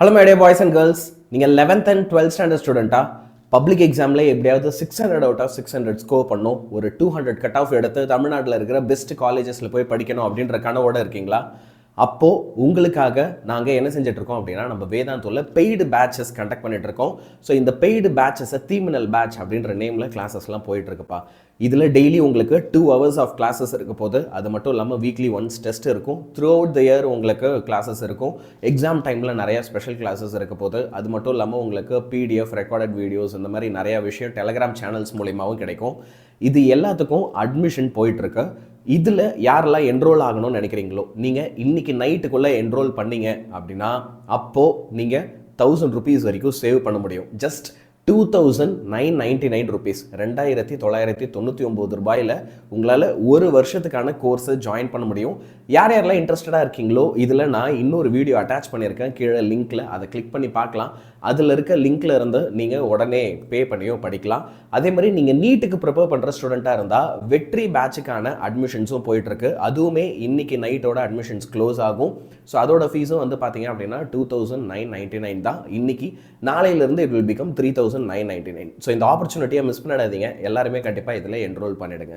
Hello my dear boys and girls, நீங்கள் 11th and 12th standard ஸ்டூடெண்ட்டா public எக்ஸாமில் எப்படியாவது 600 out of 600 score பண்ணும், ஒரு 200 கட் ஆஃப் எடுத்து தமிழ்நாட்டில் இருக்கிற பெஸ்ட் காலேஜஸில் போய் படிக்கணும் அப்படின்ற கனவோடு இருக்கீங்களா? அப்போது உங்களுக்காக நாங்கள் என்ன செஞ்சிட்ருக்கோம் அப்படின்னா, நம்ம வேதாந்தூரில் பெய்டு பேட்சஸ் கண்டக்ட் பண்ணிகிட்ருக்கோம். ஸோ இந்த பெய்டு பேட்சஸை தீமினல் பேட்ச் அப்படின்ற நேமில் கிளாஸஸ்லாம் போயிட்டுருக்குப்பா. இதில் டெய்லி உங்களுக்கு 2 hours ஆஃப் கிளாஸஸ் இருக்க போது, அது மட்டும் இல்லாமல் வீக்லி ஒன்ஸ் டெஸ்ட் இருக்கும். த்ரூ அவுட் த இயர் உங்களுக்கு கிளாஸஸ் இருக்கும். எக்ஸாம் டைமில் நிறையா ஸ்பெஷல் கிளாஸஸ் இருக்க போது, அது மட்டும் இல்லாமல் உங்களுக்கு பிடிஎஃப், ரெக்கார்டட் வீடியோஸ், இந்த மாதிரி நிறையா விஷயம் டெலகிராம் சேனல்ஸ் மூலியமாகவும் கிடைக்கும். இது எல்லாத்துக்கும் அட்மிஷன் போயிட்டுருக்கு. இதில் யாரெல்லாம் என்ரோல் ஆகணும்னு நினைக்கிறீங்களோ, நீங்கள் இன்றைக்கி நைட்டுக்குள்ளே என்ரோல் பண்ணீங்க அப்படின்னா அப்போது நீங்கள் 1000 rupees வரைக்கும் சேவ் பண்ண முடியும். ஜஸ்ட் 2999 rupees, 2999 ரூபாயில் உங்களால் ஒரு வருஷத்துக்கான கோர்ஸை ஜாயின் பண்ண முடியும். யார் யாரெல்லாம் இன்ட்ரெஸ்டடாக இருக்கீங்களோ, இதில் நான் இன்னொரு வீடியோ அட்டாச் பண்ணியிருக்கேன் கீழே லிங்க்கில், அதை கிளிக் பண்ணி பார்க்கலாம். அதில் இருக்க லிங்க்கில் இருந்து நீங்கள் உடனே பே பண்ணியோ படிக்கலாம். அதே மாதிரி நீங்கள் நீட்டுக்கு ப்ரிப்பேர் பண்ணுற ஸ்டூடெண்ட்டாக இருந்தால் வெற்றி பேட்சுக்கான அட்மிஷன்ஸும் போயிட்டுருக்கு. அதுவுமே இன்றைக்கி நைட்டோட அட்மிஷன்ஸ் க்ளோஸ் ஆகும். ஸோ அதோட ஃபீஸும் வந்து பார்த்தீங்க அப்படின்னா 2999 தான். இன்றைக்கி நாளையிலேருந்து இட் வில் பிகம் 3999. ஸோ இந்த ஆப்பர்ச்சுனிட்டியை மிஸ் பண்ணிடாதீங்க. எல்லாருமே கண்டிப்பாக இதில் என்ரோல் பண்ணிவிடுங்க.